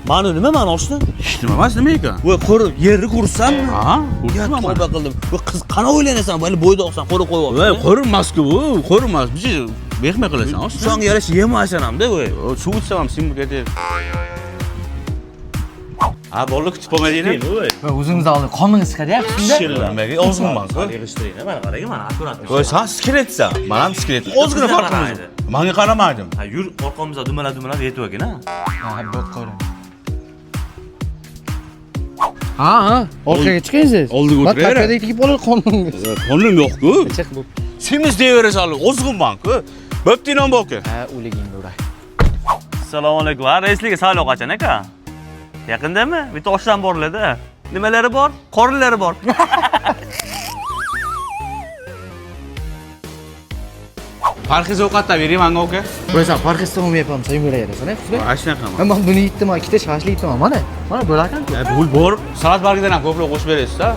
Mana nima mana oshna? Hech nima emas, nima ekan? Voy, ko'rib, yerni qursammi? Ha, Ya ko'rdim tavba qildim. Voy, qiz qana o'ylanasan, hali bo'yda oqsan, qo'rib qo'yapsan. Voy, ko'rinmas-ku bu, ko'rinmas. Bizi mehmon qilasan, oshna. Shunga yarasha yemashanamda, voy. Suv ichsam ham simib ketadi. Ha, bolalar kutib qolmadingmi? Voy. Va o'zingizni oldin qoningiz chiqaryapti shunda. Nimaga ozg'inman? Yig'ishtiring, mana qarang, mana akkurat. Voy, sen skeletsan. Men ham skelet. Ozgina farqimiz. Menga qaramadim. Ha, yur, orqamizda dumalab yetib ekan-a. Ha, bo'p qo'ring. Ha, orqaga chiqing siz. Oldiga o'tiravering. Men takada tikib olib qoningiz. Qo'lim yo'q-ku. Chiq bo'p. Semiz deyverasan, ozg'inman-ku. Bo'pti inom boka. Ha, o'ligingni uray. Assalomu alaykum. Ha, raisliga saylov qachon aka? Yaqindami? Bitta oshdan boriladi. Nimalari bor? Qorinlari bor. Parhez ovqatda bering menga oka. Qo'ysan, parxizda olmayapman, sen yuraverasan, xuddi. Mana shunaqami? Men buni yetdim, ikkita shashlik yetdim, mana. Mana bo'lakan-ku. Bu bor. Salat bargidan ham ko'proq qo'shib berasiz-da.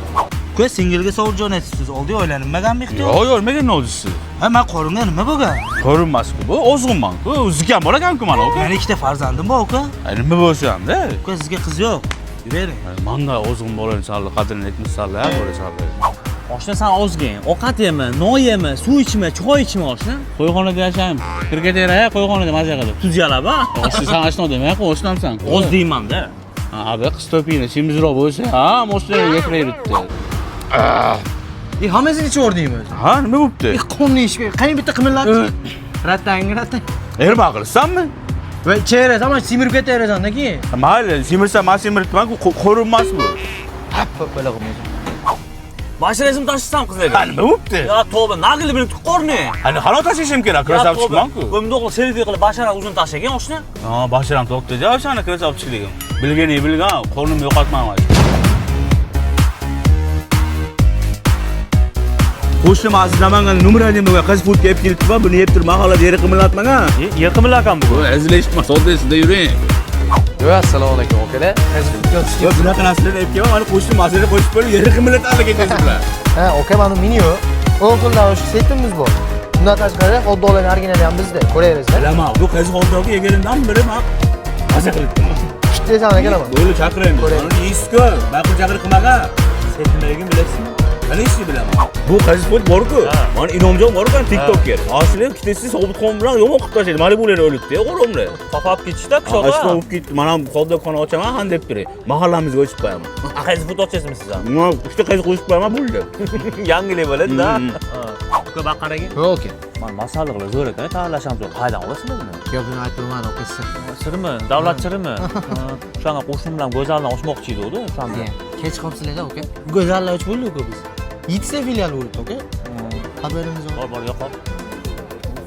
Qo'y, singilga sovurjon aytibsiz. Oldiga oylanmaganmi ehtiyot? Yo'q, yo'q, nimaga nolisiz? Ha, men qoringa nima bo'lgan? Ko'rinmas-ku bu, ozg'inman-ku. O'ziga bor ekan-ku mana oka. Meni ikkita farzandim bor uka. Nima bo'lsa ham-da. Uka, sizga qiz yo'q. Yuravering. Manda ozg'in bo'ladi, salla qadrini aytmasalla, bo'lasan. Oshna, sen ozgin. Ovqat yema, non yema, suv ichma, choy ichma oshna. Qo'yxonada yashayman. Kirketera, qo'yxonada maza qilib. Tuz yalab, ha? Oshni san ashno demay, qo'shnamsan. Oz deyman-da. Ha, bu qiz topingni, semizroq bo'lsa, ha, moshinaga gapirayapti. Hammasini ichib o'rdingmi o'zi? Ha, nima bo'pti? Qonni ishga, qani bitta qimillatchi. Ratang. Erma qilsanmi? Va icherasan, ama simirib ketaverasan-da keyin. Mayli, semirsa men semirtman-ku, ko'rinmas bu. Hoppa, bo'la qilmaysan. Bashirazim tashisam qizlarga. Ha, nima bo'pti? Ya tavba, naqli bilib qorni. Hani qanot tashishim kerak, krasab chiqman-ku. Qo'mdoqli selfie qilib bashara uzun tashlagan oshna. Ha, bashiram to'xta, javob shani krasab chiqligim. Bilgani bilgan, qo'limni yo'qotmayman. Qo'shnim aziz Namangan numeraning bo'lgan qiz pul kelib kelibdi va buni yeb turib mahallada yeri qimirlatmagan. Yaqinmilakan bu. Bu azilashma, soddasida yuring. Yo, assalomu alaykum aka. Yo, bunaqa narsalarni yeb kelman, mana qo'shnim azilga qo'shib qo'yib yeri qimirlatadi ketasiz bilan. Ha, aka, mana meni yo'q. O'g'illar o'sha setimiz bor. Bundan tashqari hot-doglarning originali ham bizda. Ko'raverasiz. Bilaman, bu qiz hot-dogga yeganimdan biri men maza qilibdi. Kutlaysan akalaman. Bo'yli chaqiraymi? Uni yeysiz-ku, baqir chaqirib qilmagan. Setimligini bilasizmi? Qani ishni bilaman. Bu qiz pul bor-ku. Mana inomjon bor-ku TikTokga. Asli ikkitasi Sobitxon bilan yomon qilib tashladi. Mana bular o'libdi, o'g'rimlar. Qopab ketishda Ashto pishoqqa. olib ketdi. Mana hot-dogxona ochaman, han deb turay. Mahallamizga o'chib qo'yaman. Qaysi fut ochasizmi siz ham? Mana uchta qiz qo'shib qo'yaman, bo'ldi. Yangilik bo'ladi-da. Uka baqaraga. Yo'q aka. Men masalliqlar zo'r ekan, tayyorlasham zo'r. Qaydan olasizlar buni? Yo, buni aytmayman aka siz. Sirmi? Davlat sirmi? O'shanga qo'shnim bilan go'zaldan ochmoqchi edi-ku, o'shanda. Kech qolibsizlar aka. Go'zallar uch bo'ldi-ku biz. 7 filial bo'libdi aka. Xabarimiz yo'q. Bor, yo'q.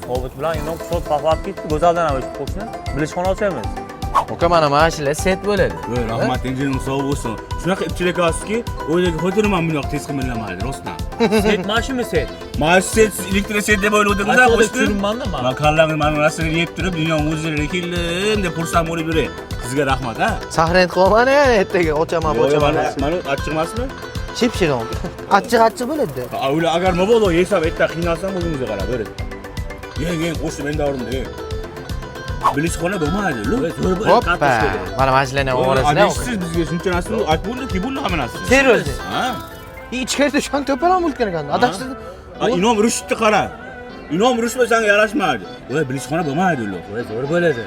Sobit bilan inom qisot qafab ketdi, go'zaldan ham o'chib qo'shni. Bilishxona ochamiz. Aka, mana mashinlar set bo'ladi. Voy, rahmat, injining sog' bo'lsin. Shunaqa ipchilik oski, o'ylaga xotinim ham buyoq tez qimirlamaydi, rostdan. Set mashimi set. Mana set, elektr set deb o'yladingiz-a, qo'shdi. Tushunmanda men. Men kallamni mana narsaga yeb turib, dunyo o'zlariga keldim deb xursand bo'lib yuray. Sizga rahmat, ha. Sahranit qilman yana ertaga ochaman, ochaman. Mana achchiq emasmi? Ship-shirin. Achchiq bo'ladi. Ular agar mabodo yesam, erta qiynalsam o'zingizga qarab beradi. Yeng, qo'shni men davrimda. Bilishxona bo'lmaydi, lu. Hoppa. Mana mashinlarni orasida. Siz bizga shuncha narsa aytib bo'ldi-ki, bunday hamma narsa. Seriously. Ha? Ichkarida shan to'palam bo'lgan ekan. Adashtirdi. Inom Rushidni qara. Inom Rushid senga yarashmaydi. Voy, bilishxona bo'lmaydi ular. Voy, zo'r bo'ladi.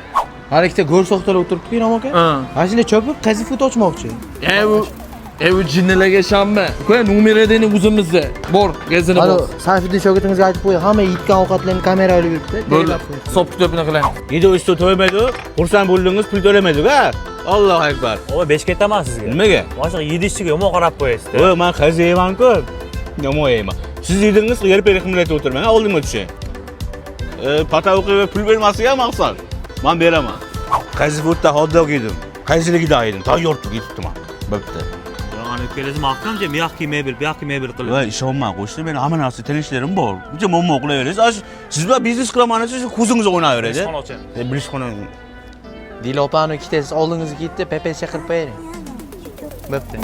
Har ikkita go'r soxtalar o'tiribdi, Inom aka. Mashina chopib, qaysi fut ochmoqchi. Bu jinnilarga ishonma. Qo'y, numeradani o'zimizda. Bor, gazini bor. Sayfiddin shogirdingizga aytib qo'y, hamma yetgan ovqatlarni kamera olib yuribdi. Bo'ldi. Hisob kitobini qilaylik. Endi o'shda to'ymaydi, xursand bo'ldingiz, pul to'lamaydi-ku. Allohu akbar. Oy, 5 ketaman sizga. Nimaga? Boshqa 7 ishchiga yomon qarab qo'yasiz-da. Voy, men qiz yeyman-ku. Yomon yeyman. Siz yedingiz, yer-peri qimmatga o'tirmang, oldimga tushing. Patavuqiga pul bermasiga maqsad. Men beraman. Qaysi futda hot-dog yedim. Qaysiligida yedim. Tayyor turib yetibman. Bo'pti. Ana kelasiz mahkamcha miyaqki mebel, buyaqki mebel qilib. Voy, ishonma, qo'shni, men hamma narsa tanishlarim bor. Buncha muammo qilaverasiz. Siz bilan biznes qilaman desa, ko'zingiz o'ynaveradi. Bilishxona ochamiz. Bilishxona. Dilopani ikkitasi oldingizga ketdi, pepes chaqirib qo'ying. Bo'pti.